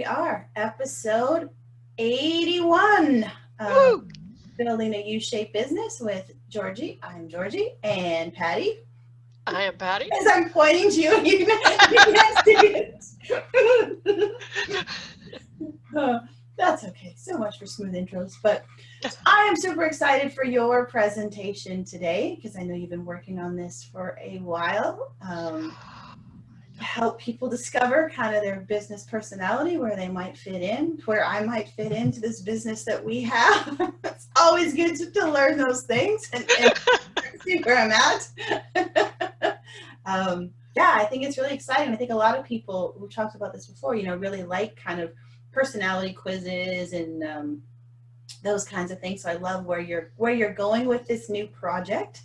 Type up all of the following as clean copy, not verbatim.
are, episode 81. Woo! Building a U-shaped business with Georgie. I'm Georgie, and Patty. I am Patty. As I'm pointing to you, you can't see it. That's okay. So much for smooth intros. But I am super excited for your presentation today because I know you've been working on this for a while. Help people discover kind of their business personality, where they might fit in, where I might fit into this business that we have. It's always good to learn those things and see where I'm at. Yeah, I think it's really exciting. I think a lot of people who talked about this before, really like kind of personality quizzes and those kinds of things. So I love where you're going with this new project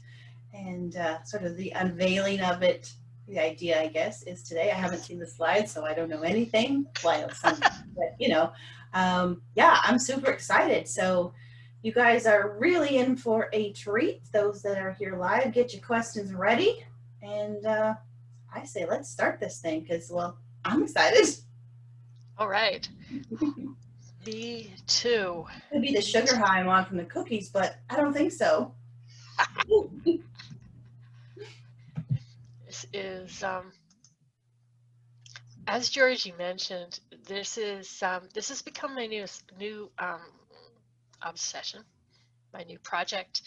and sort of the unveiling of it. The idea, I guess, is today. I haven't seen the slides, so I don't know anything. Well, I know something, but yeah, I'm super excited. So you guys are really in for a treat. Those that are here live, get your questions ready. And I say, let's start this thing because, well, I'm excited. All right. Me too. Could be the sugar high I'm on from the cookies, but I don't think so. This is, as Georgie mentioned, this has become my new obsession, my new project.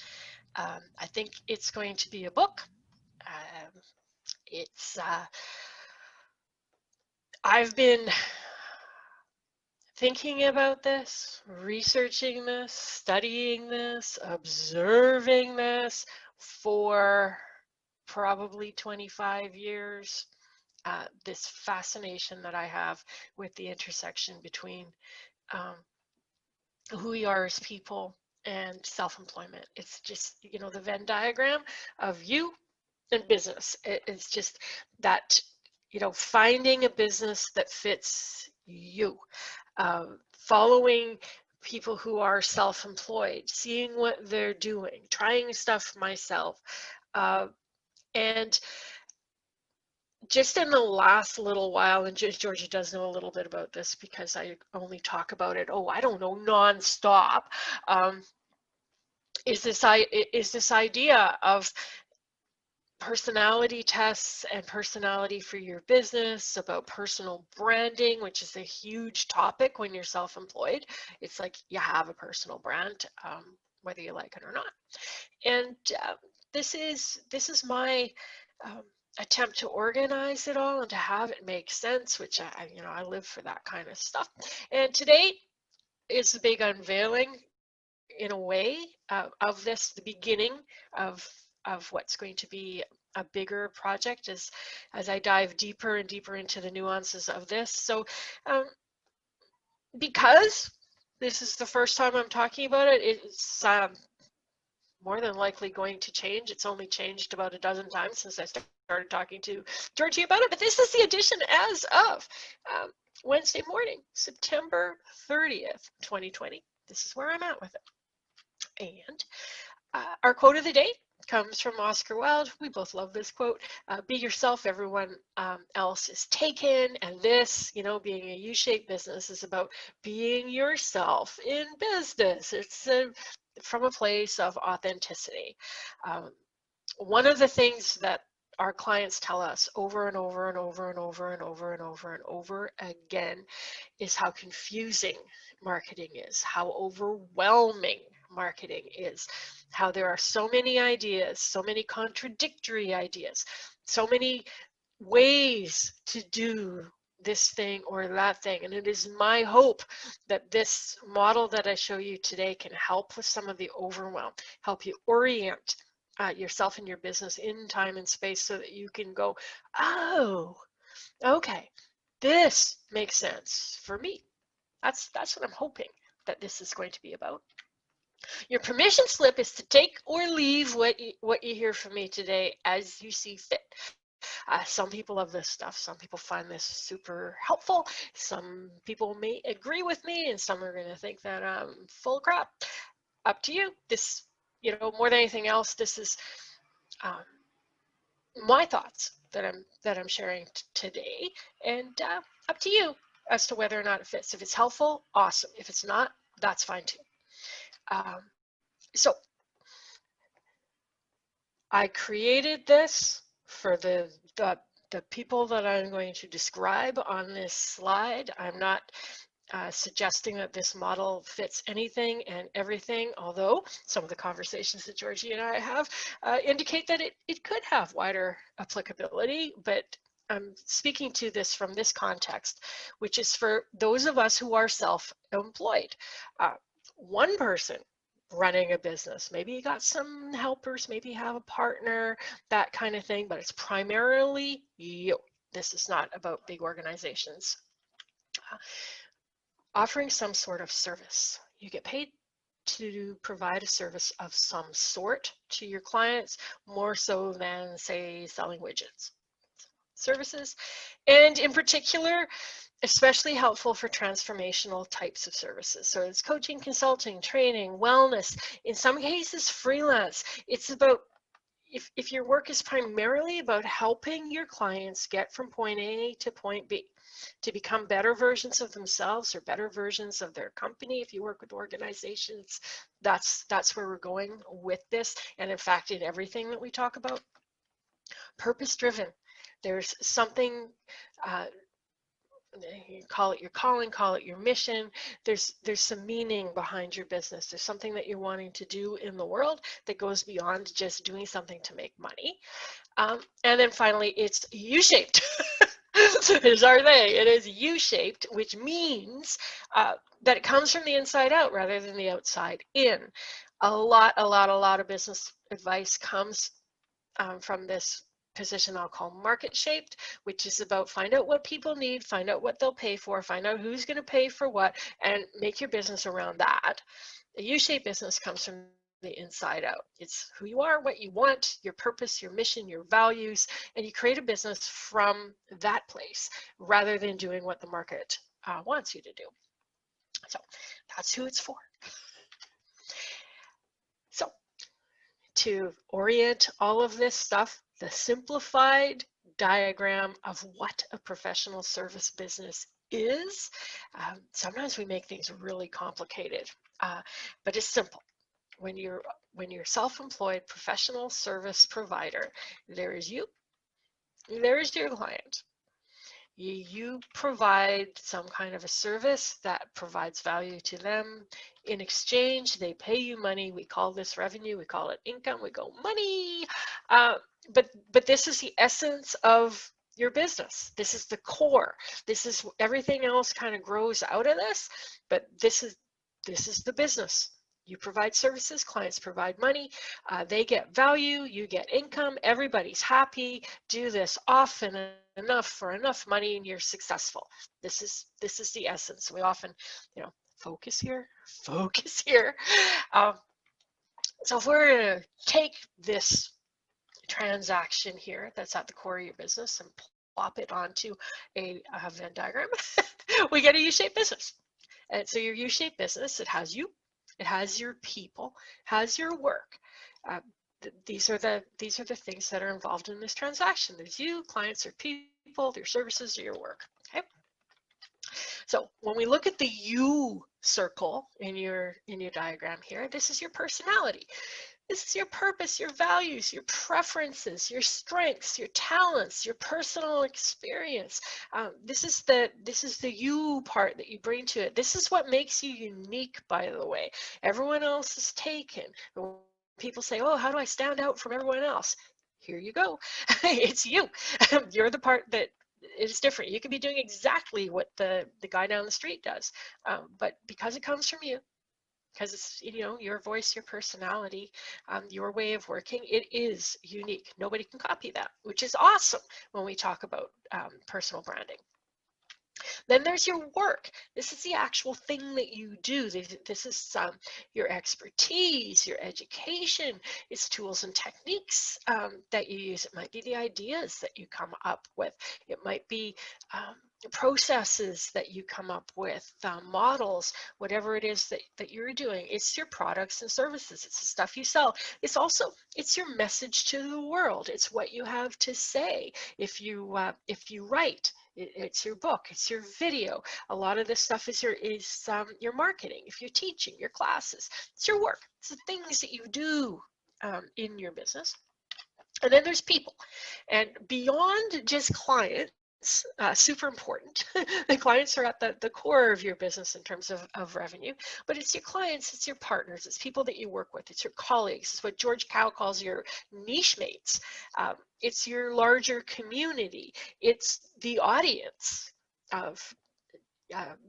I think it's going to be a book. I've been thinking about this, researching this, studying this, observing this for probably 25 years. This fascination that I have with the intersection between who we are as people and self-employment. It's just, the Venn diagram of you and business. It's just that, finding a business that fits you, following people who are self-employed, seeing what they're doing, trying stuff myself, and just in the last little while, and Georgie does know a little bit about this because I only talk about it, I don't know, nonstop, is this idea of personality tests and personality for your business, about personal branding, which is a huge topic when you're self-employed. It's like you have a personal brand, whether you like it or not. And this is my attempt to organize it all and to have it make sense, which I live for that kind of stuff. And today is the big unveiling, in a way, of this, the beginning of what's going to be a bigger project as I dive deeper and deeper into the nuances of this. So because this is the first time I'm talking about it, it's more than likely going to change. It's only changed about a dozen times since I started talking to Georgie about it, but this is the edition as of Wednesday morning, September 30th, 2020. This is where I'm at with it. And our quote of the day comes from Oscar Wilde. We both love this quote. Be yourself, everyone else is taken. And this, being a U-shaped business is about being yourself in business. It's from a place of authenticity. One of the things that our clients tell us over and over and over and over and over and over and over again is how confusing marketing is, how overwhelming marketing is, how there are so many ideas, so many contradictory ideas, so many ways to do this thing or that thing. And it is my hope that this model that I show you today can help with some of the overwhelm, help you orient yourself and your business in time and space so that you can go, oh, okay, this makes sense for me. That's what I'm hoping that this is going to be about. Your permission slip is to take or leave what you hear from me today as you see fit. Some people love this stuff. Some people find this super helpful. Some people may agree with me, and some are going to think that I'm full of crap. Up to you. This, more than anything else, this is my thoughts that I'm sharing today, and up to you. as to whether or not it fits. If it's helpful, awesome. If it's not, that's fine too. So I created this for the people that I'm going to describe on this slide. I'm not suggesting that this model fits anything and everything, although some of the conversations that Georgie and I have indicate that it could have wider applicability, but I'm speaking to this from this context, which is for those of us who are self-employed. One person running a business, maybe you got some helpers, maybe you have a partner, that kind of thing, but it's primarily you. This is not about big organizations. Offering some sort of service. You get paid to provide a service of some sort to your clients, more so than, say, selling widgets. Services, and in particular, especially helpful for transformational types of services. So it's coaching, consulting, training, wellness, in some cases freelance. It's about, if your work is primarily about helping your clients get from point A to point B, to become better versions of themselves or better versions of their company. If you work with organizations, that's where we're going with this. And in fact, in everything that we talk about, purpose-driven. There's something, you call it your calling, call it your mission. There's some meaning behind your business. There's something that you're wanting to do in the world that goes beyond just doing something to make money. And then finally, it's U-shaped. Is our thing. It is U-shaped, which means that it comes from the inside out rather than the outside in. A lot of business advice comes from this position I'll call market shaped, which is about find out what people need, find out what they'll pay for, find out who's going to pay for what, and make your business around that. A U-shaped business comes from the inside out. It's who you are, what you want, your purpose, your mission, your values, and you create a business from that place rather than doing what the market wants you to do. So that's who it's for. So to orient all of this stuff, the simplified diagram of what a professional service business is. Sometimes we make things really complicated, but it's simple. When you're self-employed professional service provider, there is you, there is your client. You provide some kind of a service that provides value to them. In exchange, they pay you money. We call this revenue. We call it income. We go money. But this is the essence of your business. This is the core. This is everything else kind of grows out of this. But this is the business. You provide services, clients provide money, they get value, you get income, everybody's happy. Do this often enough for enough money and you're successful. This is the essence. We often, focus here. So if we're going to take this transaction here that's at the core of your business and plop it onto a Venn diagram, we get a U-shaped business. And so your U-shaped business, it has you, it has your people, has your work. These are the things that are involved in this transaction. There's you, clients, or people, their services, or your work. Okay. So when we look at the U circle in your diagram here, this is your personality. This is your purpose, your values, your preferences, your strengths, your talents, your personal experience. This is the you part that you bring to it. This is what makes you unique, by the way. Everyone else is taken. People say, oh, how do I stand out from everyone else? Here you go. It's you. You're the part that is different. You can be doing exactly what the guy down the street does, but because it comes from you, because it's your voice, your personality, your way of working, it is unique. Nobody can copy that, which is awesome when we talk about personal branding. Then there's your work. This is the actual thing that you do. This is your expertise, your education. It's tools and techniques that you use. It might be the ideas that you come up with. It might be processes that you come up with, models, whatever it is that you're doing. It's your products and services. It's the stuff you sell. It's your message to the world. It's what you have to say. If you write, It's your book, it's your video. A lot of this stuff is your marketing. If you're teaching your classes, it's your work. It's the things that you do in your business. And then there's people, and beyond just clients, super important. The clients are at the core of your business in terms of revenue, but it's your clients, it's your partners, it's people that you work with, it's your colleagues, it's what George Cow calls your niche mates, it's your larger community, it's the audience of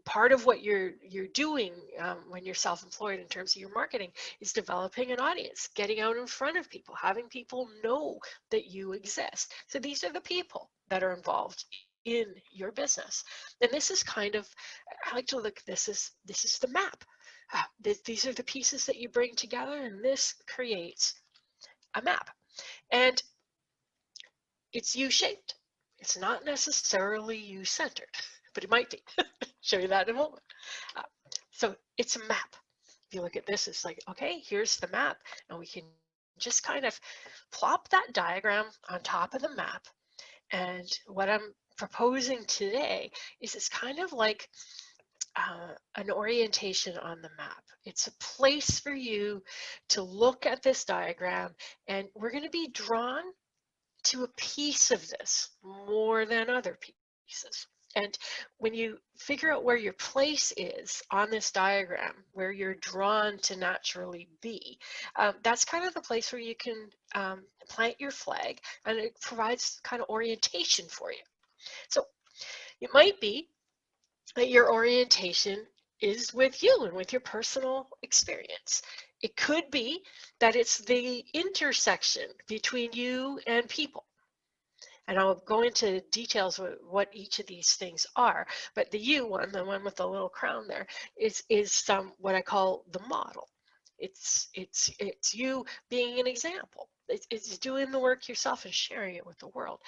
part of what you're doing when you're self-employed in terms of your marketing is developing an audience, getting out in front of people, having people know that you exist. So these are the people that are involved in your business. And this is kind of, I like to look at this as this is the map. These are the pieces that you bring together, and this creates a map. And it's U-shaped. It's not necessarily U-centered, but it might be. Show you that in a moment. So it's a map. If you look at this, it's like, okay, here's the map, and we can just kind of plop that diagram on top of the map. And what I'm proposing today is it's kind of like an orientation on the map. It's a place for you to look at this diagram, and we're going to be drawn to a piece of this more than other pieces. And when you figure out where your place is on this diagram, where you're drawn to naturally be, that's kind of the place where you can plant your flag, and it provides kind of orientation for you. So it might be that your orientation is with you and with your personal experience. It could be that it's the intersection between you and people. And I'll go into details with what each of these things are. But the U one, the one with the little crown there, is what I call the model. It's you being an example. It's doing the work yourself and sharing it with the world.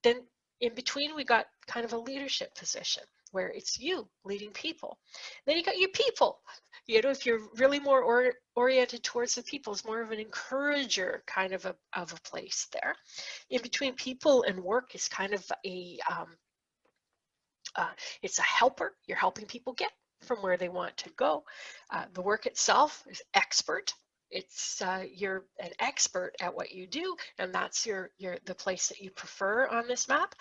Then in between, we got kind of a leadership position where it's you leading people. Then you got your people. You know, if you're really more oriented towards the people, it's more of an encourager kind of a place there. In between people and work is kind of it's a helper. You're helping people get from where they want to go. The work itself is expert. It's you're an expert at what you do, and that's the place that you prefer on this map.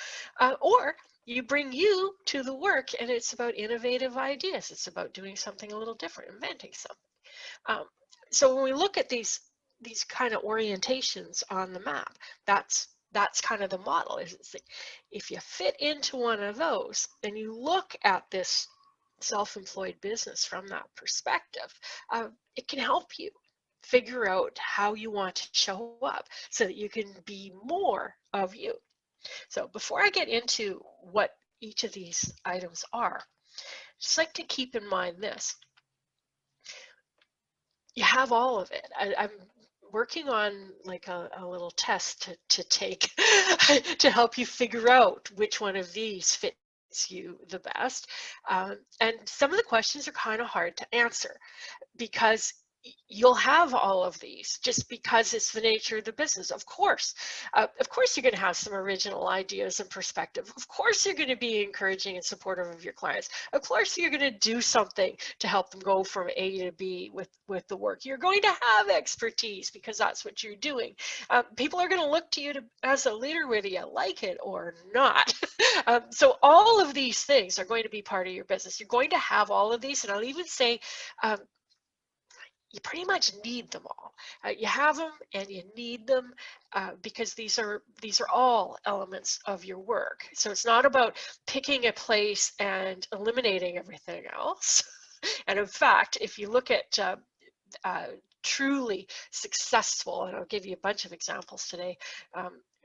Or you bring you to the work, and it's about innovative ideas. It's about doing something a little different, inventing something. So when we look at these kind of orientations on the map, that's kind of the model. If you fit into one of those and you look at this self-employed business from that perspective, it can help you figure out how you want to show up so that you can be more of you. So before I get into what each of these items are, just like to keep in mind this. You have all of it. I'm working on like a little test to take to help you figure out which one of these fits you the best. And some of the questions are kind of hard to answer because you'll have all of these just because it's the nature of the business. Of course you're going to have some original ideas and perspective. Of course you're going to be encouraging and supportive of your clients. Of course you're going to do something to help them go from A to B with the work. You're going to have expertise because that's what you're doing. People are going to look to you as a leader whether you like it or not. So all of these things are going to be part of your business. You're going to have all of these, and I'll even say you pretty much need them all. You have them and you need them because these are all elements of your work. So it's not about picking a place and eliminating everything else. And in fact, if you look at truly successful, and I'll give you a bunch of examples today,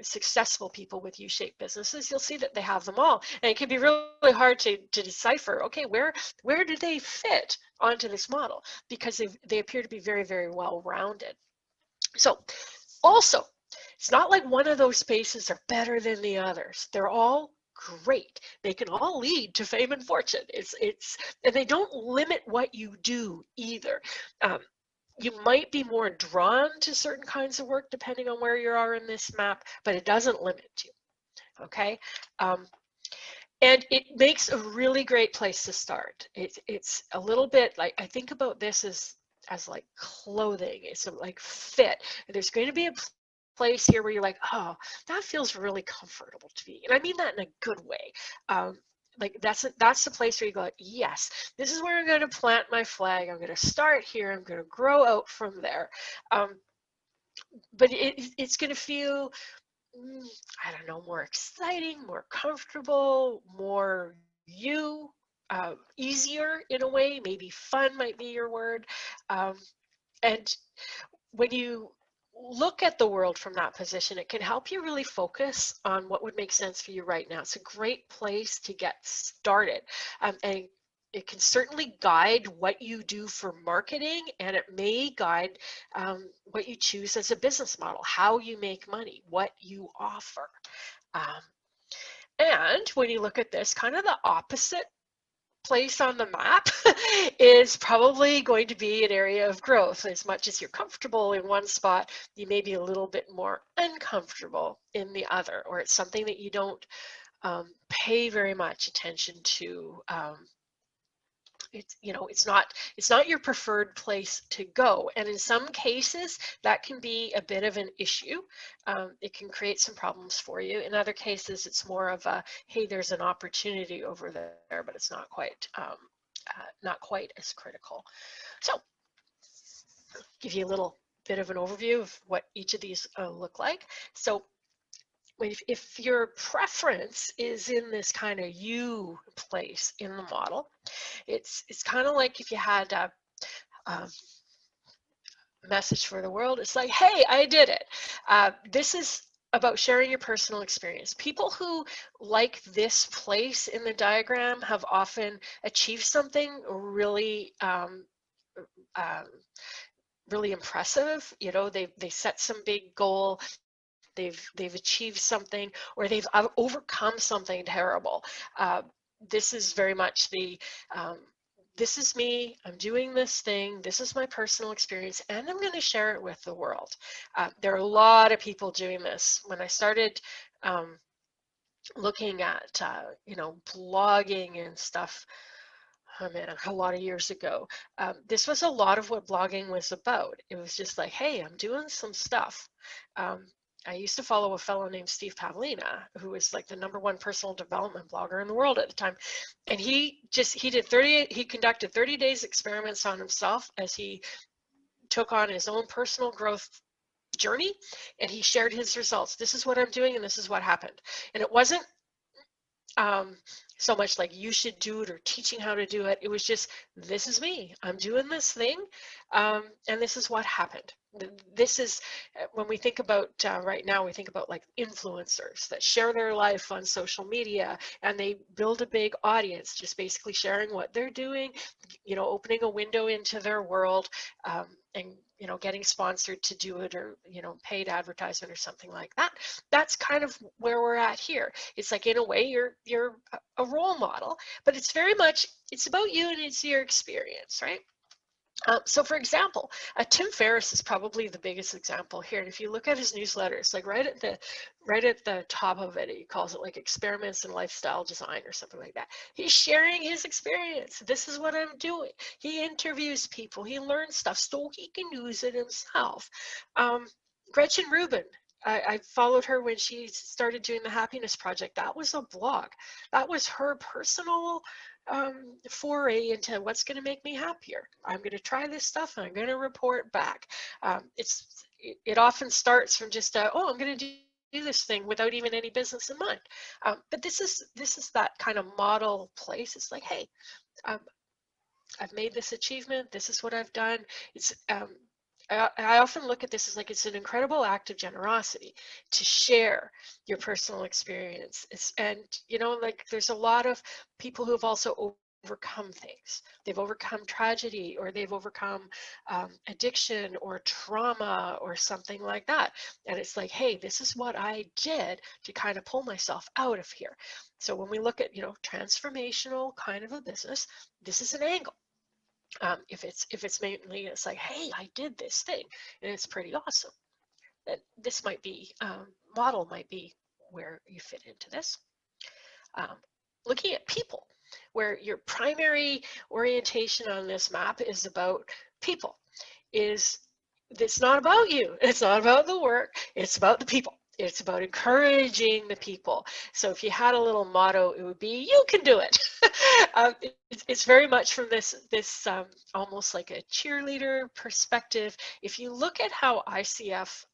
successful people with U-shaped businesses, you'll see that they have them all. And it can be really hard to decipher, okay, where do they fit onto this model? Because they appear to be very, very well rounded. So also, it's not like one of those spaces are better than the others. They're all great. They can all lead to fame and fortune. And they don't limit what you do either. You might be more drawn to certain kinds of work depending on where you are in this map, but it doesn't limit you, okay? And it makes a really great place to start. It's a little bit like, I think about this as like clothing. It's like fit. There's going to be a place here where you're like, oh, that feels really comfortable to me. And I mean that in a good way. Like that's the place where you go, yes, this is where I'm going to plant my flag. I'm going to start here. I'm going to grow out from there. But it's going to feel, I don't know, more exciting, more comfortable, more you, easier in a way. Maybe fun might be your word. And when you look at the world from that position, it can help you really focus on what would make sense for you right now. It's a great place to get started. And it can certainly guide what you do for marketing, and it may guide what you choose as a business model, how you make money, what you offer. Um, and when you look at this, kind of the opposite place on the map is probably going to be an area of growth. As much as you're comfortable in one spot, you may be a little bit more uncomfortable in the other, or it's something that you don't pay very much attention to. It's not your preferred place to go, and in some cases that can be a bit of an issue. It can create some problems for you. In other cases, it's more of a, hey, there's an opportunity over there, but it's not quite as critical. So give you a little bit of an overview of what each of these look like. So if your preference is in this kind of you place in the model, it's kind of like if you had a message for the world. It's like, hey, I did it. This is about sharing your personal experience. People who like this place in the diagram have often achieved something really really impressive. They set some big goal, they've achieved something, or they've overcome something terrible. This is very much the this is me, I'm doing this thing, this is my personal experience, and I'm going to share it with the world. There are a lot of people doing this. When I started looking at blogging and stuff, oh man, a lot of years ago, this was a lot of what blogging was about. It was just like, hey, I'm doing some stuff. I used to follow a fellow named Steve Pavlina, who was like the #1 personal development blogger in the world at the time. And he conducted 30 days experiments on himself as he took on his own personal growth journey, and he shared his results. This is what I'm doing, and this is what happened. And it wasn't so much like you should do it or teaching how to do it. It was just, this is me, I'm doing this thing, and this is what happened. This is when we think about right now, we think about like influencers that share their life on social media, and they build a big audience just basically sharing what they're doing, opening a window into their world, and getting sponsored to do it, or paid advertisement or something like that. That's kind of where we're at here. It's like, in a way, you're a role model, but it's very much, it's about you and it's your experience, right? So for example, Tim Ferriss is probably the biggest example here. And if you look at his newsletter, it's like right at the top of it, he calls it like experiments in lifestyle design or something like that. He's sharing his experience. This is what I'm doing. He interviews people, he learns stuff so he can use it himself. Gretchen Rubin, I followed her when she started doing the Happiness Project. That was a blog. That was her personal foray into what's going to make me happier. I'm going to try this stuff and I'm going to report back. It often starts from just oh, I'm going to do this thing without even any business in mind. But this is that kind of model place. It's like, hey, I've made this achievement. This is what I've done. It's I often look at this as like, it's an incredible act of generosity to share your personal experience. And like, there's a lot of people who have also overcome things. They've overcome tragedy, or they've overcome addiction or trauma or something like that. And it's like, hey, this is what I did to kind of pull myself out of here. So when we look at transformational kind of a business, this is an angle. If it's mainly, it's like, hey, I did this thing and it's pretty awesome, then this might be model might be where you fit into this. Um, looking at people, where your primary orientation on this map is about people. It's not about you, it's not about the work, it's about the people. It's about encouraging the people. So if you had a little motto, it would be, you can do it. It's very much from this almost like a cheerleader perspective. If you look at how ICF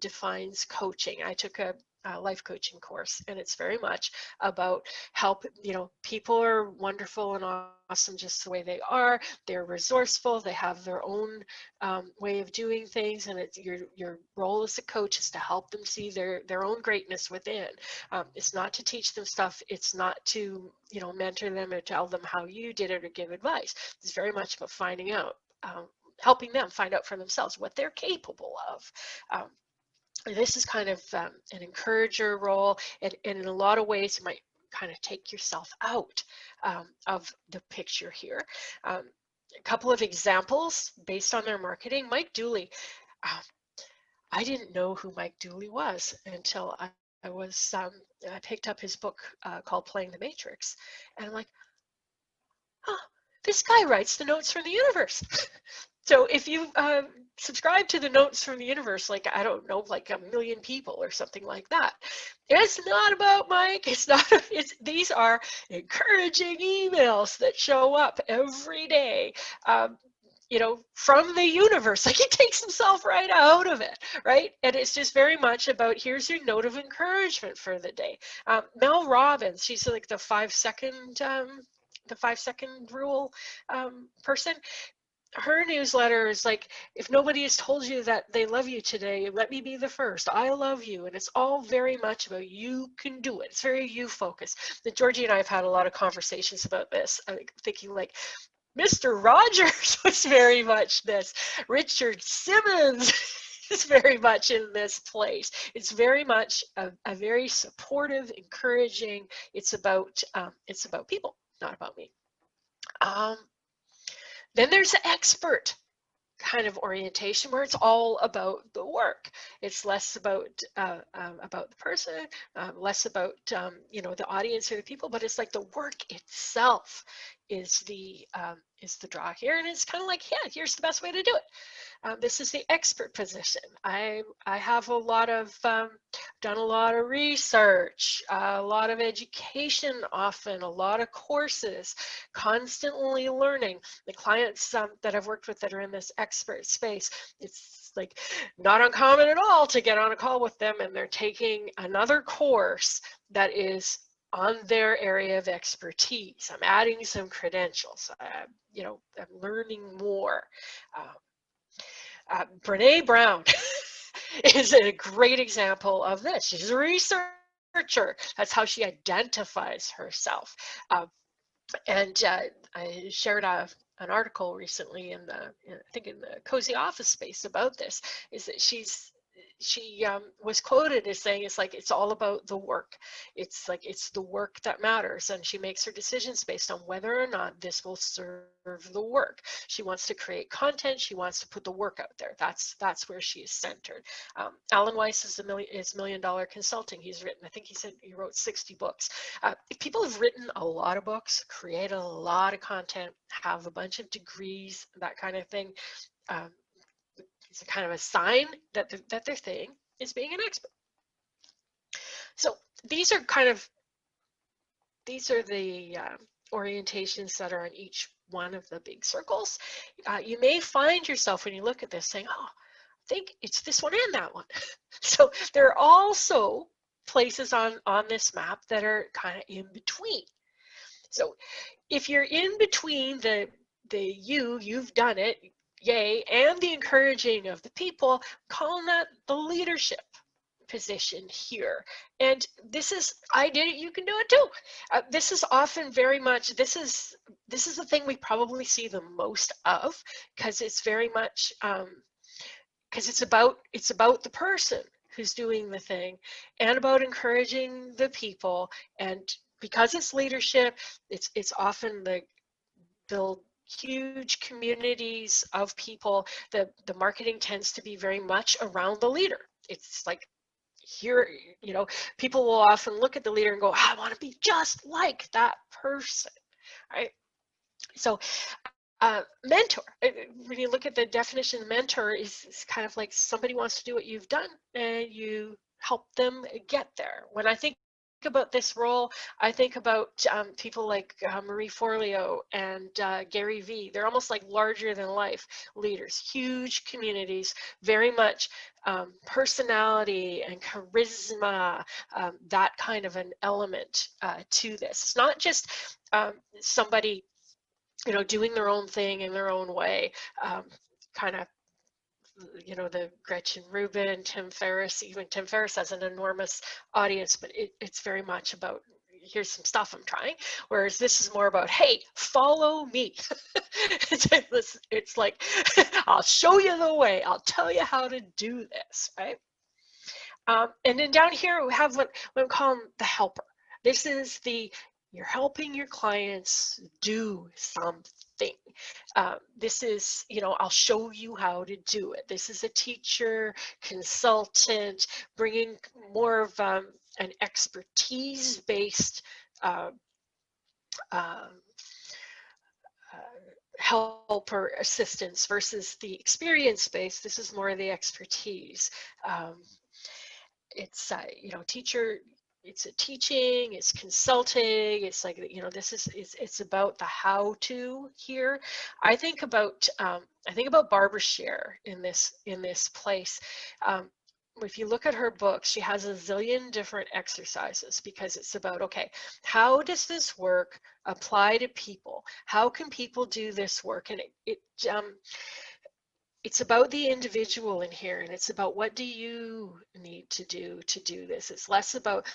defines coaching, I took a life coaching course, and it's very much about help. People are wonderful and awesome just the way they are. They're resourceful, they have their own way of doing things, and it's your role as a coach is to help them see their own greatness within. It's not to teach them stuff, it's not to mentor them or tell them how you did it or give advice. It's very much about finding out, helping them find out for themselves what they're capable of. This is kind of an encourager role, and in a lot of ways you might kind of take yourself out of the picture here. A couple of examples based on their marketing. Mike Dooley. I didn't know who Mike Dooley was until I picked up his book called Playing the Matrix, and I'm like, oh, this guy writes the notes from the universe. So if you subscribe to the notes from the universe, like, I don't know, like 1 million people or something like that, it's not about Mike. These are encouraging emails that show up every day. From the universe. Like, he takes himself right out of it, right? And it's just very much about, here's your note of encouragement for the day. Mel Robbins, she's like the 5-second rule person. Her newsletter is like, if nobody has told you that they love you today, let me be the first. I love you. And it's all very much about, you can do it. It's very you focused. Georgie and I have had a lot of conversations about this, thinking like, Mr. Rogers was very much this. Richard Simmons is very much in this place. It's very much a very supportive, encouraging. It's about people, not about me. Then there's the expert kind of orientation, where it's all about the work. It's less about the person, less about the audience or the people, but it's like the work itself is the draw here, and it's kind of like, yeah, here's the best way to do it. This is the expert position. I have done a lot of research, a lot of education, often a lot of courses, constantly learning. The clients that I've worked with that are in this expert space, it's like not uncommon at all to get on a call with them and they're taking another course that is on their area of expertise. I'm adding some credentials. I'm learning more. Brene Brown is a great example of this. She's a researcher. That's how she identifies herself. And I shared an article recently in the Cozy Office space about this, is that she was quoted as saying, it's all about the work. It's the work that matters, and she makes her decisions based on whether or not this will serve the work. She wants to create content. She wants to put the work out there. That's where she is centered. Alan Weiss is $1 Million Consulting. He's written, I think he said he wrote 60 books. People have written a lot of books, created a lot of content, have a bunch of degrees, that kind of thing. It's a kind of a sign that their thing is being an expert. So these are the orientations that are on each one of the big circles. You may find yourself, when you look at this, saying, oh, I think it's this one and that one. So there are also places on this map that are kind of in between. So if you're in between the you've done it, yay, and the encouraging of the people, calling that the leadership position here. And this is, I did it, you can do it too. This is often very much, this is the thing we probably see the most of, because it's very much, because it's about the person who's doing the thing, and about encouraging the people. And because it's leadership, it's often build huge communities of people. The marketing tends to be very much around the leader. It's like here, you know, people will often look at the leader and go, I want to be just like that person, right? So mentor, when you look at the definition of mentor, is kind of like somebody wants to do what you've done and you help them get there. When I think about this role, I think about people like Marie Forleo and Gary Vee. They're almost like larger than life leaders, huge communities, very much personality and charisma, that kind of an element to this. It's not just somebody, you know, doing their own thing in their own way, kind of, you know, the Gretchen Rubin, Tim Ferriss. Even Tim Ferriss has an enormous audience, but it's very much about, here's some stuff I'm trying, whereas this is more about, hey, follow me. It's like, I'll show you the way, I'll tell you how to do this, right? And then down here we have what we call the helper. This is the, you're helping your clients do something. This is, you know, I'll show you how to do it. This is a teacher, consultant, bringing more of an expertise-based help or assistance versus the experience-based. This is more of the expertise. It's you know, teacher, it's a teaching, it's consulting, it's like, you know, this is, it's about the how to here. I think about Barbara Sher in this place. If you look at her book, she has a zillion different exercises, because it's about, okay, how does this work apply to people? How can people do this work? And it's about the individual in here, and it's about, what do you need to do this. It's less about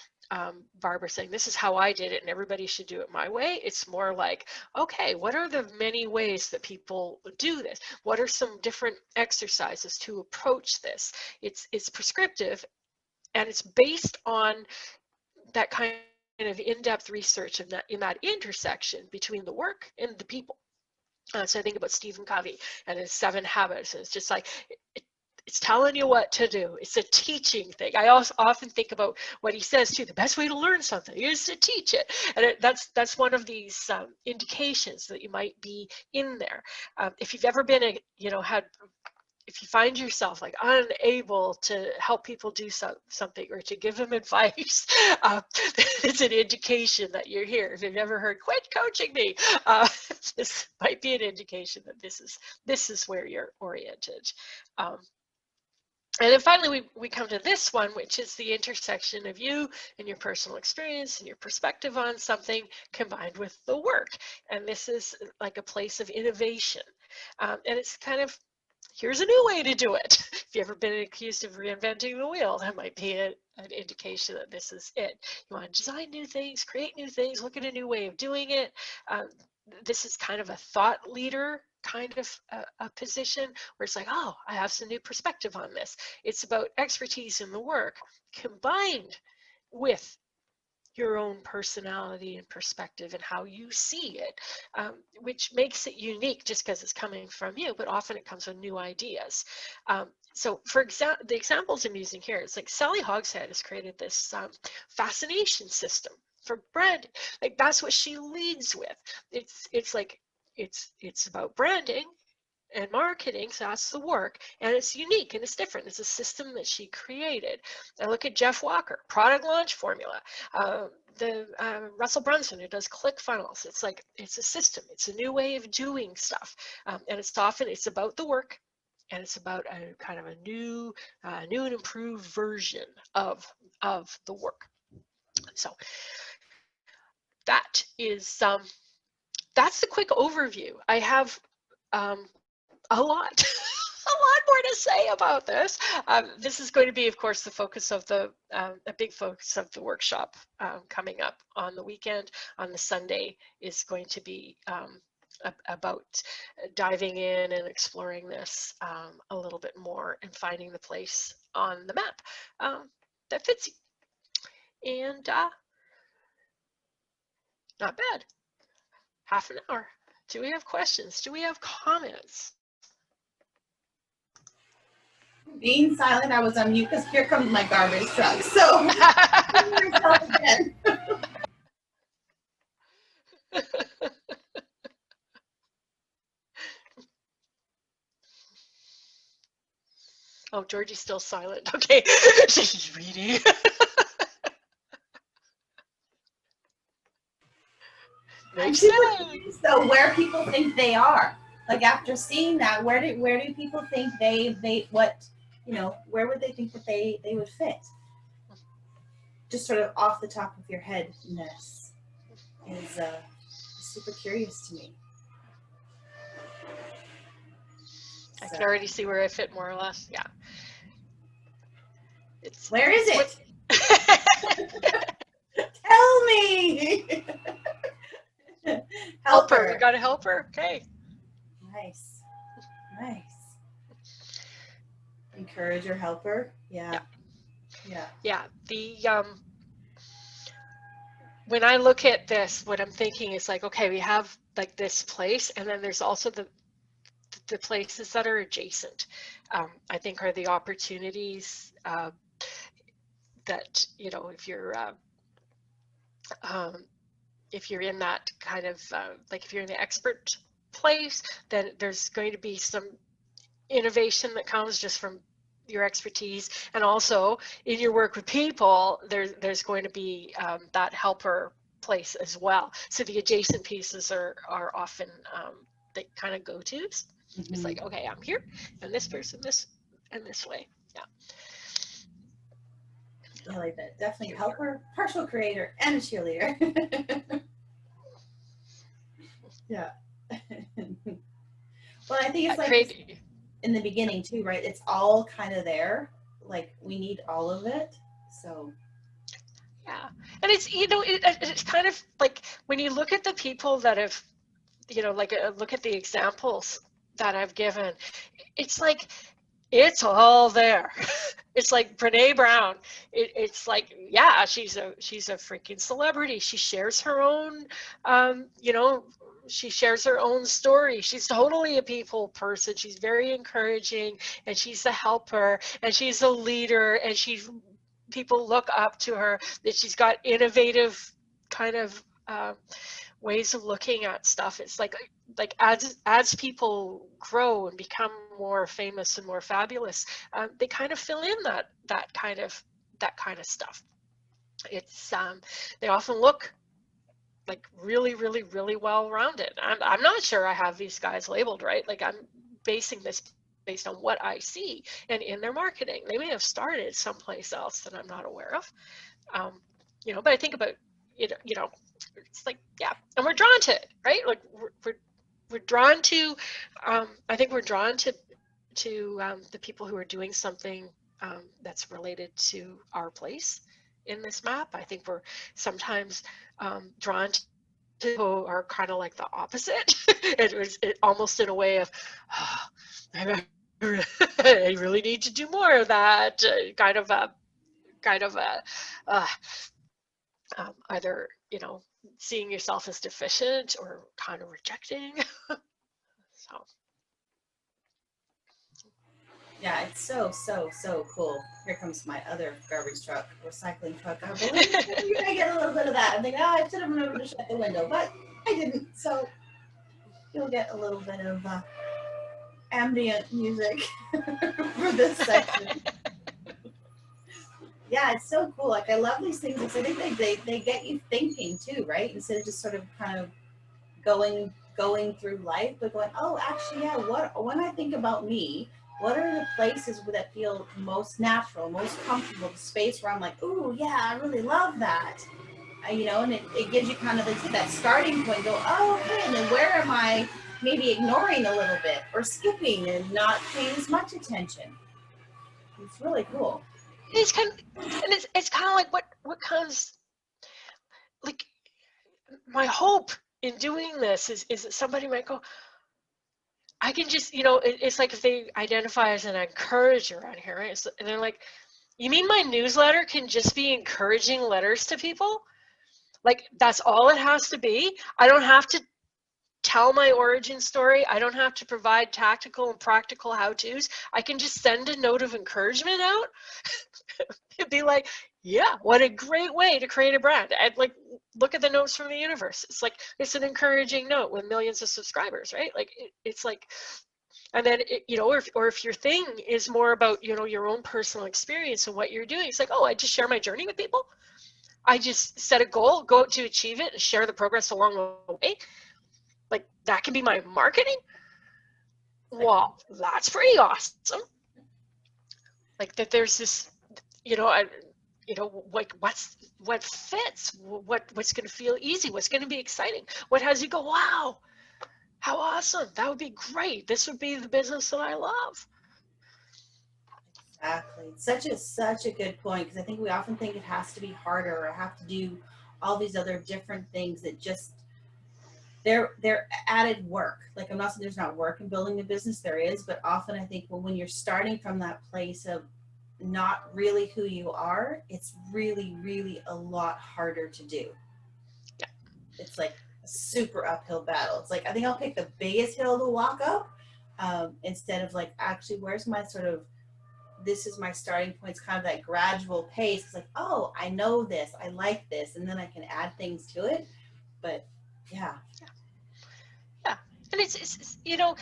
Barbara saying, this is how I did it and everybody should do it my way. It's more like, okay, what are the many ways that people do this? What are some different exercises to approach this? It's prescriptive, and it's based on that kind of in-depth research in that intersection between the work and the people. So I think about Stephen Covey and his 7 habits. And it's just like, it's telling you what to do. It's a teaching thing. I also often think about what he says too. The best way to learn something is to teach it. And that's one of these indications that you might be in there. If you've ever been if you find yourself like unable to help people do something or to give them advice, it's an indication that you're here. If you've never heard, quit coaching me, this might be an indication that this is where you're oriented. And then finally, we come to this one, which is the intersection of you and your personal experience and your perspective on something combined with the work. And this is like a place of innovation. And it's kind of, here's a new way to do it. If you've ever been accused of reinventing the wheel, that might be an indication that this is it. You want to design new things, create new things, look at a new way of doing it. This is kind of a thought leader kind of a position where it's like, oh, I have some new perspective on this. It's about expertise in the work combined with your own personality and perspective and how you see it, which makes it unique just because it's coming from you, but often it comes with new ideas. So for example, the examples I'm using here, it's like Sally Hogshead has created this fascination system for branding. Like, that's what she leads with. It's like, it's about branding and marketing, so that's the work, and it's unique and it's different. It's a system that she created. I look at Jeff Walker, product launch formula. Russell Brunson, who does ClickFunnels. It's like, it's a system. It's a new way of doing stuff, and it's about the work, and it's about a kind of a new and improved version of the work. So that is that's the quick overview. I have a lot more to say about this. This is going to be, of course, the focus of a big focus of the workshop coming up on the weekend. On the Sunday is going to be about diving in and exploring this a little bit more and finding the place on the map that fits you. And not bad. Half an hour. Do we have questions? Do we have comments? Being silent, I was on mute because here comes my garbage truck. So, myself again. Oh, Georgie's still silent. Okay, she's reading. I'm Makes super sense. curious though where people think they are. Like after seeing that, where do people think they what where would they think that they would fit? Just sort of off the top of your head, ness is super curious to me. I So, can already see where I fit more or less. Yeah. where is What? it? Tell me. Helper. We Helper. got a helper. Okay. Nice. Nice. Encourager, helper. Yeah. Yeah. Yeah. Yeah. When I look at this, what I'm thinking is like, okay, we have like this place, and then there's also the places that are adjacent. I think are the opportunities that if you're in that kind of like if you're in the expert place, then there's going to be some innovation that comes just from your expertise, and also in your work with people, there's going to be that helper place as well. So the adjacent pieces are often the kind of go-tos. Mm-hmm. It's like, okay, I'm here, and this person, this, and this way. Yeah. I like that. Definitely helper, partial creator, and a cheerleader. Yeah. Well, I think it's like in the beginning too, right? It's all kind of there. Like we need all of it. So. Yeah, and it's kind of like when you look at the people that have, like look at the examples that I've given, it's like it's all there. It's like Brene Brown. It's like, yeah, she's a freaking celebrity. She shares her own, she shares her own story. She's totally a people person. She's very encouraging, and she's a helper, and she's a leader, and people look up to her. That she's got innovative kind of ways of looking at stuff. It's like as people grow and become more famous and more fabulous, they kind of fill in that kind of stuff. It's they often look like really, really, really well rounded. I'm not sure I have these guys labeled right. Like I'm basing this based on what I see and in their marketing. They may have started someplace else that I'm not aware of. But I think about it's like, yeah, and we're drawn to it, right? Like we're drawn to, I think we're drawn to the people who are doing something that's related to our place in this map. I think we're sometimes drawn to who are kind of like the opposite. Almost in a way of, oh, I really need to do more of that kind of either seeing yourself as deficient or kind of rejecting. So yeah, it's so cool. Here comes my other garbage truck, recycling truck. I believe I get a little bit of that. I'm thinking, oh, I should have remembered to shut the window, but I didn't. So you'll get a little bit of ambient music for this section. Yeah, it's so cool. Like I love these things. I think they get you thinking too, right? Instead of just sort of kind of going through life, but going, oh, actually, yeah. When I think about me, what are the places that feel most natural, most comfortable, the space where I'm like, ooh, yeah, I really love that. And it gives you kind of that starting point. Go, oh, okay, and then where am I maybe ignoring a little bit or skipping and not paying as much attention? It's really cool. it's kind of, and it's kind of like what comes like my hope in doing this is that somebody might go, I can just, it's like if they identify as an encourager on here, right? And they're like, you mean my newsletter can just be encouraging letters to people? Like that's all it has to be? I don't have to tell my origin story. I don't have to provide tactical and practical how-tos. I can just send a note of encouragement out. It'd be like, yeah, what a great way to create a brand. And like, look at the notes from the universe. It's like, it's an encouraging note with millions of subscribers, right? Like, it's like, and then, you know, or if your thing is more about, you know, your own personal experience and what you're doing, it's like, oh, I just share my journey with people. I just set a goal, go out to achieve it, and share the progress along the way. Like, that can be my marketing. Wow, that's pretty awesome. Like, that there's this, you know, like, what fits, what's going to feel easy, what's going to be exciting, what has you go, wow, how awesome, that would be great, this would be the business that I love. Exactly. Such a good point, because I think we often think it has to be harder or have to do all these other different things that just they're added work. Like, I'm not saying there's not work in building a business, there is, but often I think when you're starting from that place of not really who you are, it's really, really a lot harder to do. Yeah. It's like a super uphill battle. It's like, I think I'll pick the biggest hill to walk up, instead of like, actually, where's my sort of, this is my starting point. It's kind of that gradual pace. It's like, oh, I know this, I like this, and then I can add things to it. But yeah. Yeah. And it's you know,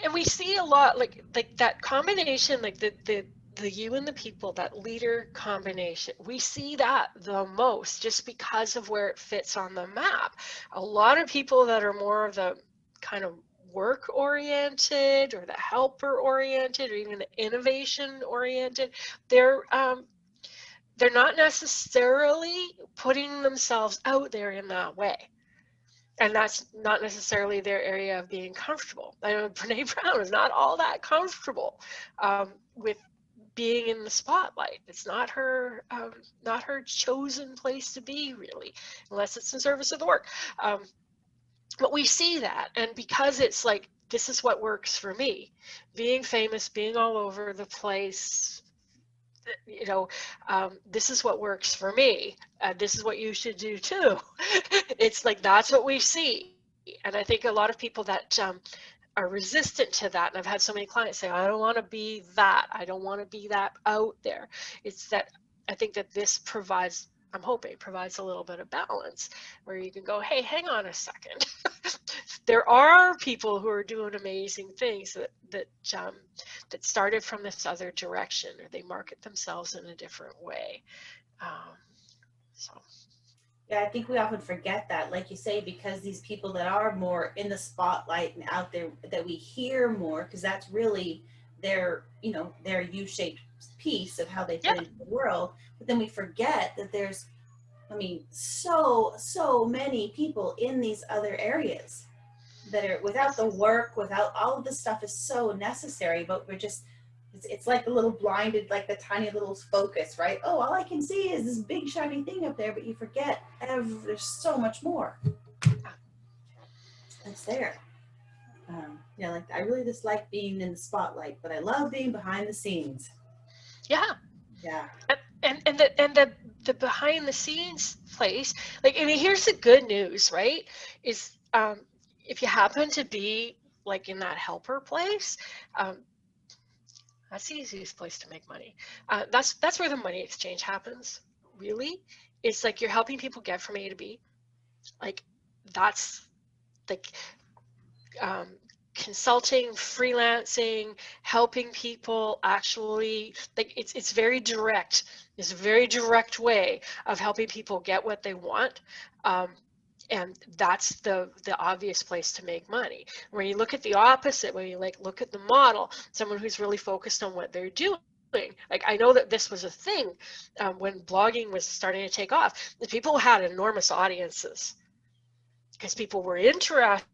and we see a lot like that combination, like the you and the people, that leader combination, we see that the most just because of where it fits on the map. A lot of people that are more of the kind of work oriented or the helper oriented or even the innovation oriented, they're not necessarily putting themselves out there in that way. And that's not necessarily their area of being comfortable. I know Brene Brown is not all that comfortable with being in the spotlight. It's not her chosen place to be, really, unless it's in service of the work. But we see that, and because it's like, this is what works for me, being famous, being all over the place, you know, this is what works for me. This is what you should do too. It's like, that's what we see. And I think a lot of people that are resistant to that, and I've had so many clients say, I don't want to be that. I don't want to be that out there. It's that I think that this provides, I'm hoping, provides a little bit of balance where you can go, hey, hang on a second. There are people who are doing amazing things that started from this other direction, or they market themselves in a different way. So Yeah, I think we often forget that, like you say, because these people that are more in the spotlight and out there that we hear more, because that's really their, you know, their U-shaped piece of how they yeah, fit into the world. But then we forget that there's, I mean, so many people in these other areas that are without the work, without all of this stuff is so necessary, but we're just, it's like a little blinded, like the tiny little focus, right? Oh, all I can see is this big shiny thing up there, but you forget there's so much more that's there. Yeah, like, I really dislike being in the spotlight, but I love being behind the scenes. yeah. Yeah. And the behind the scenes place, like, I mean, here's the good news, right? Is if you happen to be like in that helper place, um, that's the easiest place to make money. That's where the money exchange happens. Really, it's like you're helping people get from A to B. Like, that's like um, consulting, freelancing, helping people actually, like, it's very direct. It's a very direct way of helping people get what they want. And that's the obvious place to make money. When you look at the opposite, when you like look at the model, someone who's really focused on what they're doing. Like, I know that this was a thing when blogging was starting to take off. The people had enormous audiences because people were interested,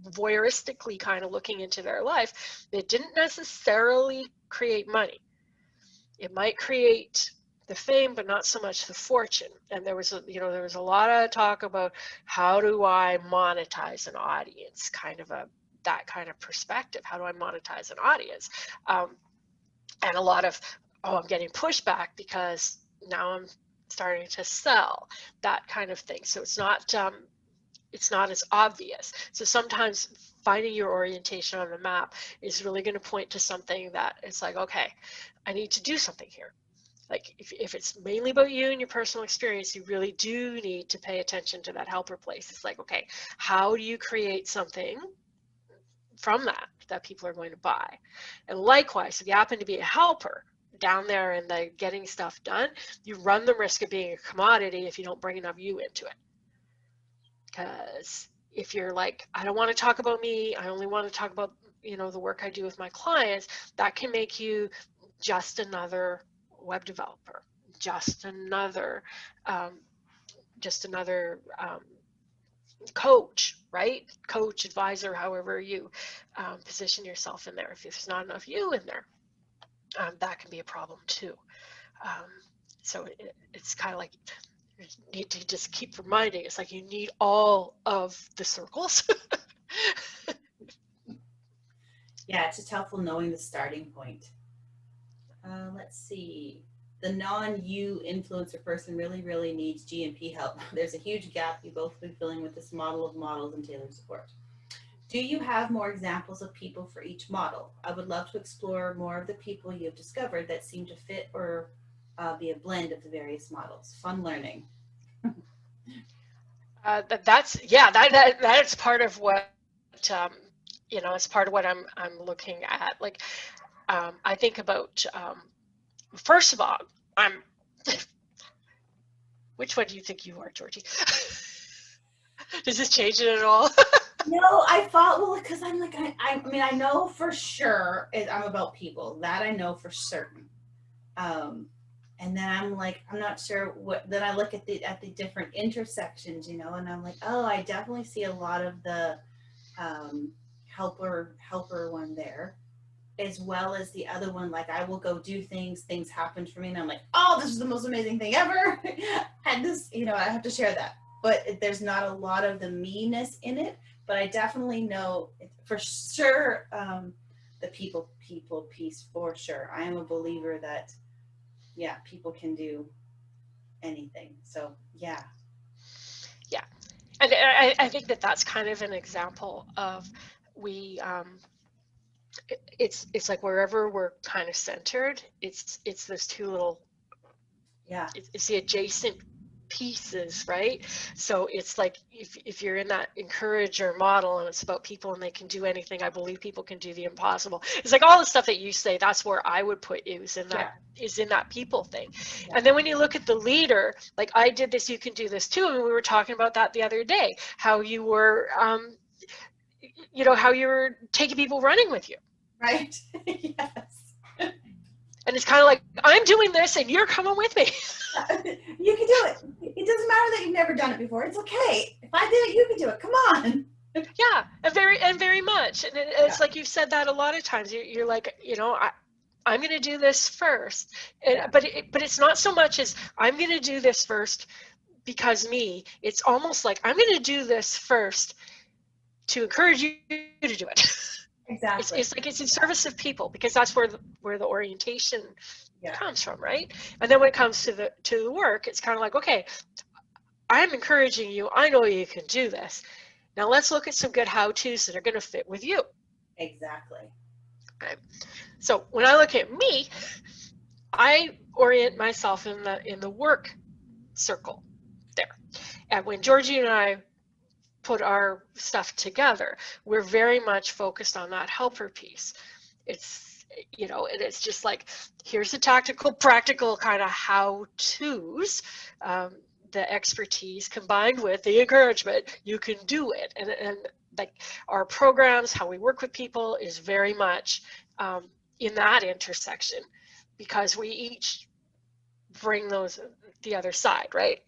voyeuristically kind of looking into their life. It didn't necessarily create money. It might create the fame, but not so much the fortune. And there was a lot of talk about, how do I monetize an audience, that kind of perspective. How do I monetize an audience? And a lot of, oh, I'm getting pushback because now I'm starting to sell, that kind of thing. So it's not it's not as obvious. So sometimes finding your orientation on the map is really going to point to something that it's like, okay, I need to do something here. Like if it's mainly about you and your personal experience, you really do need to pay attention to that helper place. It's like, okay, how do you create something from that people are going to buy? And likewise, if you happen to be a helper down there and the getting stuff done, you run the risk of being a commodity if you don't bring enough you into it. Because if you're like, I don't want to talk about me, I only want to talk about, you know, the work I do with my clients, that can make you just another web developer, just another coach, right? Coach, advisor, however you position yourself in there. If there's not enough you in there, that can be a problem too. Um, so it's kind of like you need to just keep reminding. It's like you need all of the circles. Yeah, it's just helpful knowing the starting point. Let's see. The non-you influencer person really, really needs G&P help. There's a huge gap you both be filling with this model of models and tailored support. Do you have more examples of people for each model? I would love to explore more of the people you have discovered that seem to fit or be a blend of the various models. Fun learning. That's part of what you know, it's part of what I'm looking at. Like I think about first of all, I'm which one do you think you are, Georgie? Does this change it at all? No, I thought, well, because I'm like, I mean, I know for sure I'm about people. That I know for certain. Um, and then I'm like, I'm not sure what. Then I look at the different intersections, you know, and I'm like, oh, I definitely see a lot of the um, helper one there, as well as the other one. Like, I will go do things, things happen for me, and I'm like, oh, this is the most amazing thing ever. And this, you know, I have to share that. But there's not a lot of the meanness in it. But I definitely know for sure the people piece for sure. I am a believer that yeah, people can do anything. So yeah. Yeah, and I think that that's kind of an example of we it's like wherever we're kind of centered, it's those two little, Yeah. it's the adjacent pieces, right? So it's like if you're in that encourager model and it's about people and they can do anything, I believe people can do the impossible. It's like all the stuff that you say, that's where I would put you, is in that, Yeah. is in that people thing. Yeah. And then when you look at the leader, like I did this, you can do this too. And we were talking about that the other day, how you were you know, how you were taking people running with you. Right. Yes. And it's kind of like, I'm doing this and you're coming with me. You can do it. It doesn't matter that you've never done it before. It's okay. If I did it, you can do it. Come on. Yeah, and very much. And it's like you've said that a lot of times. You're like, you know, I'm going to do this first. Yeah. But it's not so much as I'm going to do this first because me. It's almost like I'm going to do this first to encourage you to do it. Exactly. It's like it's in service of people, because that's where the orientation Yeah. comes from, right? And then when it comes to the work, it's kind of like, okay, I'm encouraging you. I know you can do this. Now let's look at some good how-tos that are going to fit with you. Exactly. Okay. So when I look at me, I orient myself in the work circle there. And when Georgie and I put our stuff together, we're very much focused on that helper piece. It's, you know, and it's just like, here's the tactical, practical kind of how-tos, the expertise combined with the encouragement, you can do it. And like our programs, how we work with people is very much in that intersection, because we each bring those the other side, right?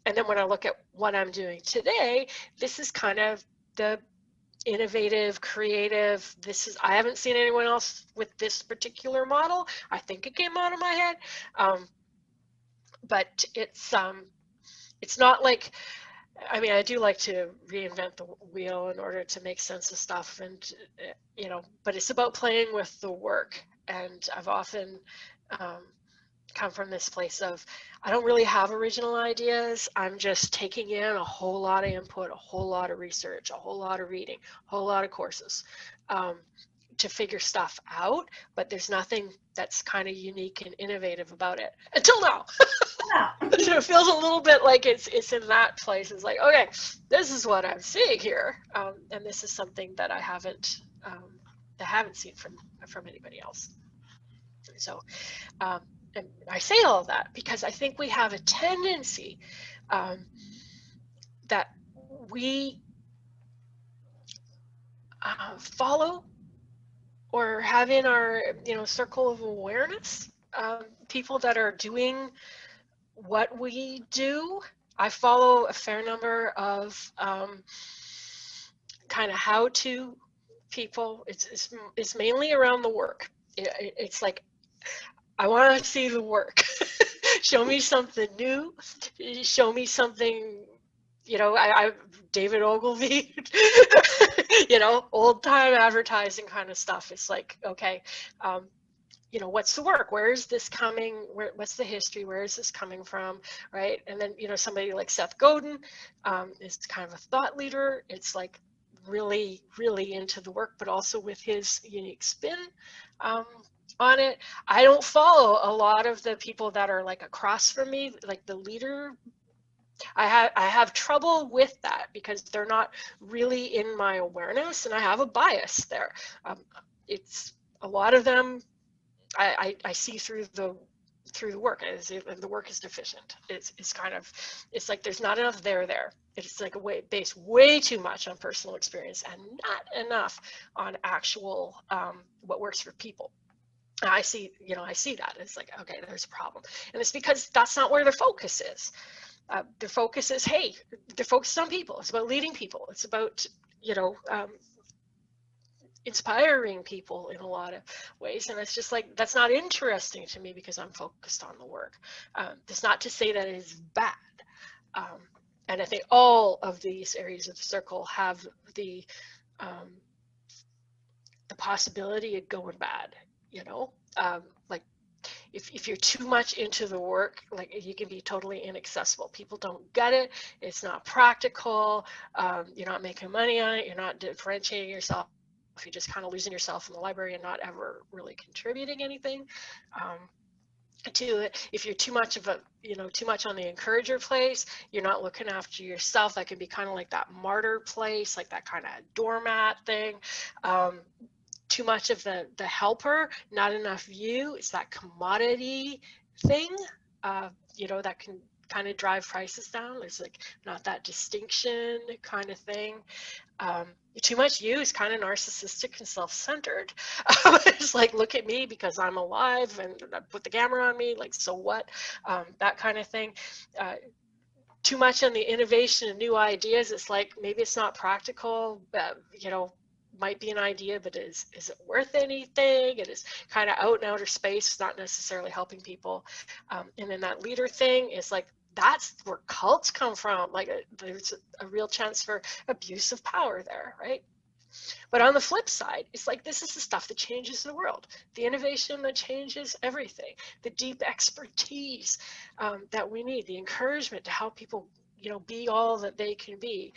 And then when I look at what I'm doing today, this is kind of the innovative, creative. This is, I haven't seen anyone else with this particular model. I think it came out of my head, but it's not like, I mean, I do like to reinvent the wheel in order to make sense of stuff, and you know, but it's about playing with the work. And I've often come from this place of, I don't really have original ideas. I'm just taking in a whole lot of input, a whole lot of research, a whole lot of reading, a whole lot of courses to figure stuff out. But there's nothing that's kind of unique and innovative about it until now. So it feels a little bit like it's in that place. It's like, okay, this is what I'm seeing here, and this is something that I haven't seen from anybody else. So, and I say all of that because I think we have a tendency that we follow or have in our circle of awareness people that are doing what we do. I follow a fair number of kind of how-to people. It's mainly around the work. It's like, I want to see the work. Show me something new. Show me something, I David Ogilvy, old time advertising kind of stuff. It's like, okay, what's the work? Where is this coming? What's the history? Where is this coming from? Right? And then, somebody like Seth Godin is kind of a thought leader. It's like really, really into the work, but also with his unique spin on it. I don't follow a lot of the people that are like across from me, like the leader. I have trouble with that because they're not really in my awareness, and I have a bias there. It's a lot of them. I see through the work, and the work is deficient. It's like there's not enough there. It's like based way too much on personal experience and not enough on actual what works for people. And I see that. It's like, okay, there's a problem. And it's because that's not where their focus is. Their focus is, hey, they're focused on people. It's about leading people. It's about, inspiring people in a lot of ways. And it's just like, that's not interesting to me because I'm focused on the work. That's not to say that it is bad. And I think all of these areas of the circle have the possibility of going bad, like if you're too much into the work, like you can be totally inaccessible. People don't get it. It's not practical. You're not making money on it. You're not differentiating yourself. You're just kind of losing yourself in the library and not ever really contributing anything to it. If you're too much on the encourager place, you're not looking after yourself. That can be kind of like that martyr place, like that kind of doormat thing. Too much of the helper, not enough you. It's that commodity thing, that can kind of drive prices down. There's like not that distinction kind of thing. Too much you is kind of narcissistic and self-centered. It's like, look at me because I'm alive and put the camera on me, like, so what? That kind of thing. Too much on the innovation and new ideas. It's like, maybe it's not practical, might be an idea, but is it worth anything? It is kind of out in outer space. It's not necessarily helping people. And then that leader thing is like, that's where cults come from. Like there's a real chance for abuse of power there, right? But on the flip side, it's like, this is the stuff that changes the world. The innovation that changes everything. The deep expertise that we need. The encouragement to help people be all that they can be,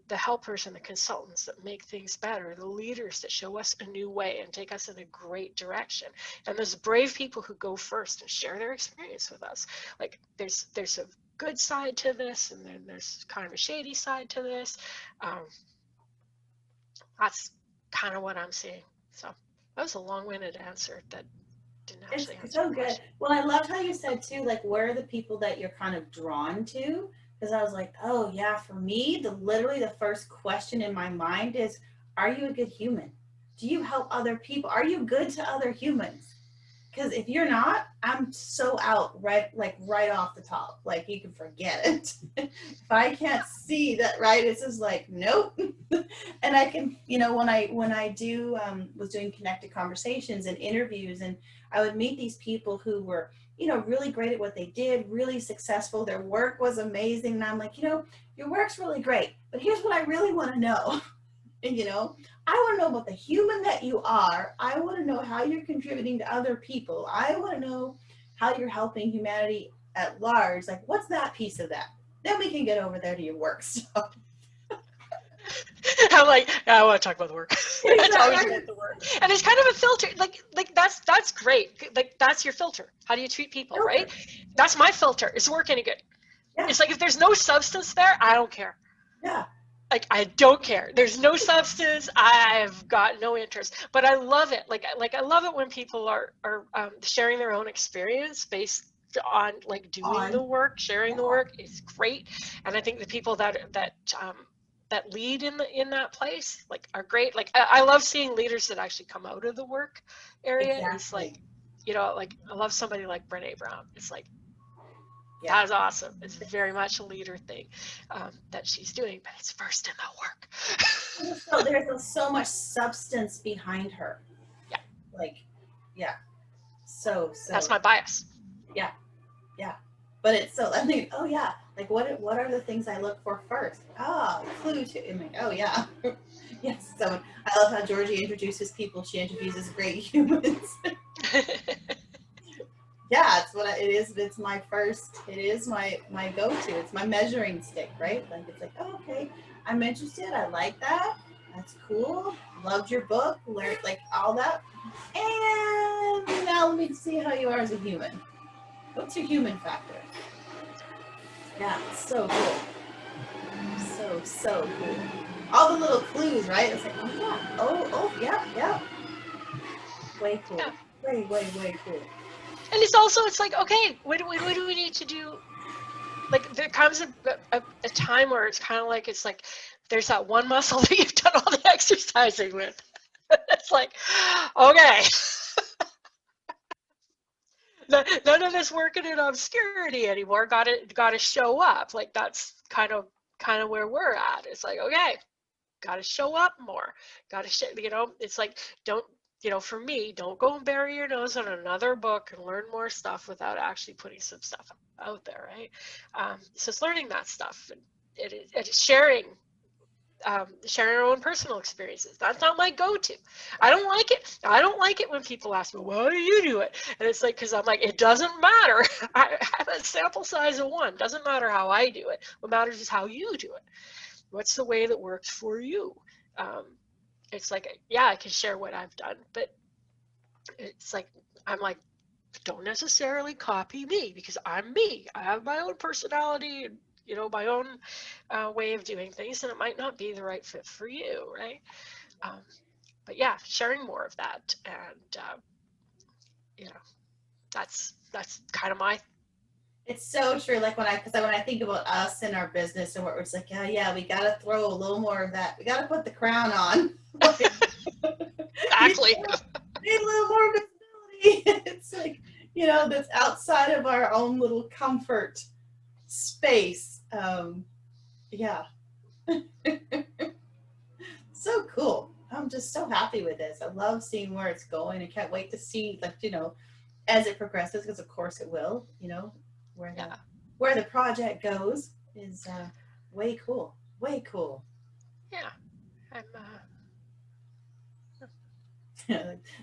the helpers and the consultants that make things better, the leaders that show us a new way and take us in a great direction. And those brave people who go first and share their experience with us. Like there's a good side to this, and then there's kind of a shady side to this. That's kind of what I'm seeing. So that was a long-winded answer that didn't actually answer so the good. question. Well, I loved how you said too, like, where are the people that you're kind of drawn to? Because I was like, oh yeah, for me, literally the first question in my mind is, are you a good human? Do you help other people? Are you good to other humans? Because if you're not, I'm so out, right off the top. Like, you can forget it. If I can't see that, right, it's just like, nope. And I can, when I do was doing connected conversations and interviews, and I would meet these people who were, really great at what they did, really successful. Their work was amazing. And I'm like, your work's really great, but here's what I really want to know. And, I want to know about the human that you are. I want to know how you're contributing to other people. I want to know, how you're helping humanity at large, like what's that piece of that? Then we can get over there to your work stuff. I'm like, yeah, I want to talk about the work. It's always Exactly. about the work, and it's kind of a filter. Like that's great. Like that's your filter. How do you treat people, right? Filter. That's my filter. Is the work any good? Yeah. It's like if there's no substance there, I don't care. Yeah. Like I don't care. There's no substance. I've got no interest. But I love it. Like I love it when people are sharing their own experience based on like doing the On. work, sharing the Yeah. work is great. And I think the people that lead in that place like are great. Like I love seeing leaders that actually come out of the work area. It's like, Exactly. like I love somebody like Brene Brown. It's like Yeah. that is awesome. It's very much a leader thing that she's doing, but it's first in the work. So there's so much substance behind her. Yeah, Like, yeah. So that's my bias. yeah, yeah. But it's so I think, oh yeah, like what are the things I look for first? Ah, clue to I'm like, oh yeah. Yes. So I love how Georgie introduces people. She introduces great humans. Yeah, it's what it is. It's my first. It is my go-to. It's my measuring stick, right? Like it's like, oh, okay, I'm interested. I like that. That's cool. Loved your book. Learned like all that. And now let me see how you are as a human. What's your human factor? Yeah, so cool. So cool. All the little clues, right? It's like, oh yeah, oh yeah, yeah. Way cool. Yeah, Way cool. and it's also it's like okay, what do we need to do? Like there comes a time where it's kind of like it's like there's that one muscle that you've done all the exercising with. It's like okay. None of this working in obscurity anymore. Got to show up. Like that's kind of where we're at. It's like okay, got to show up more. Got to it's like don't for me, don't go and bury your nose in another book and learn more stuff without actually putting some stuff out there, right? So it's learning that stuff and it is sharing our own personal experiences. That's not my go-to. I don't like it. I don't like it when people ask me, well, how do you do it? And it's like, because I'm like, it doesn't matter. I have a sample size of one. Doesn't matter how I do it. What matters is how you do it. What's the way that works for you? Um, it's like, yeah, I can share what I've done, but it's like, I'm like, don't necessarily copy me because I'm me. I have my own personality and my own way of doing things, and it might not be the right fit for you, right? Um, but yeah, sharing more of that, and you know, that's kind of my. It's so true. Like when I think about us and our business and what we're just like, yeah, we got to throw a little more of that. We got to put the crown on. Exactly. Need a little more visibility. It's like, that's outside of our own little comfort space. Yeah. So cool. I'm just so happy with this. I love seeing where it's going. I can't wait to see, like, as it progresses, because of course it will, where the Yeah. where the project goes is way cool. Way cool. Yeah. I'm.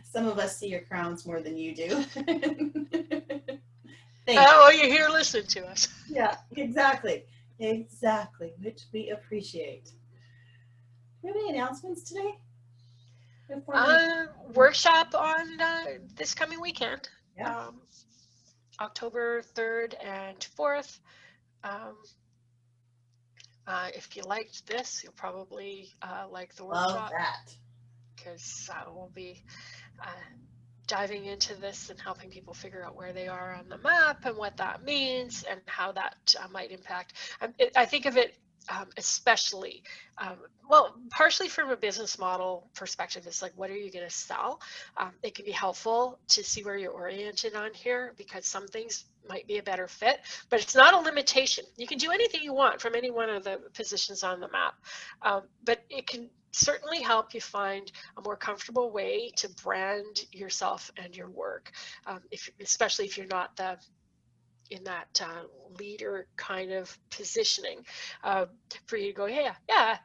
Some of us see your crowns more than you do. Oh, you're here listening to us. Yeah, exactly. Exactly, which we appreciate. Do you have any announcements today? Workshop on this coming weekend, Yeah. October 3rd and 4th. If you liked this, you'll probably like the Love workshop that. because we'll be diving into this and helping people figure out where they are on the map and what that means and how that might impact. I think of it especially, well, partially from a business model perspective, it's like, what are you going to sell? It can be helpful to see where you're oriented on here because some things might be a better fit, but it's not a limitation. You can do anything you want from any one of the positions on the map, but it can certainly help you find a more comfortable way to brand yourself and your work, especially if you're not the in that leader kind of positioning, for you to go, yeah,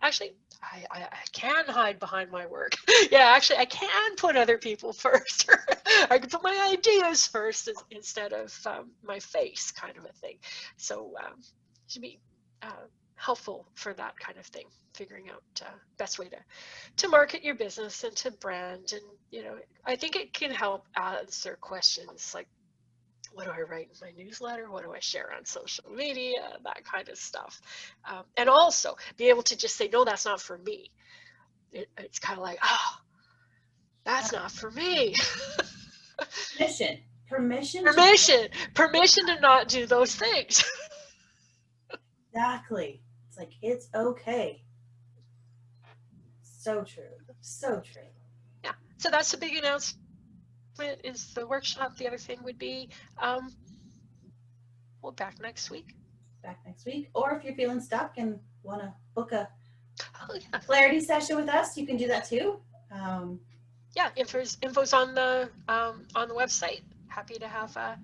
actually, I can hide behind my work. Yeah, actually, I can put other people first. I can put my ideas first instead of my face, kind of a thing. So it should be helpful for that kind of thing, figuring out best way to market your business and to brand. And I think it can help answer questions like, what do I write in my newsletter? What do I share on social media? That kind of stuff. And also be able to just say, no, that's not for me. It's kind of like, oh, that's not for me. Permission. Permission to Permission to not do those things. exactly. It's like it's okay. So true. So true. Yeah. So that's the big announcement, is the workshop. The other thing would be, we'll be back next week. Back next week. Or if you're feeling stuck and want to book a clarity session with us, you can do that too. Yeah, info's on the website. Happy to have a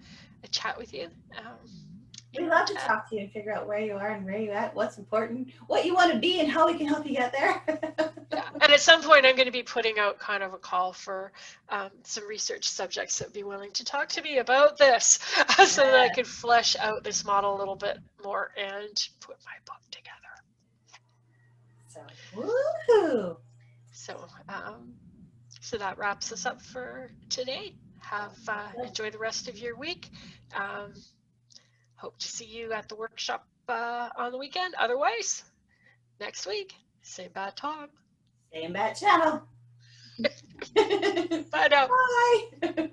chat with you. We love to talk to you and figure out where you are and where you're at, what's important, what you want to be, and how we can help you get there. Yeah, and at some point I'm going to be putting out kind of a call for some research subjects that would be willing to talk to me about this, so that I could flesh out this model a little bit more and put my book together. So, woohoo! So that wraps us up for today. Enjoy the rest of your week. Hope to see you at the workshop on the weekend. Otherwise, next week, same bad time. Same bad channel. Bye now. Bye.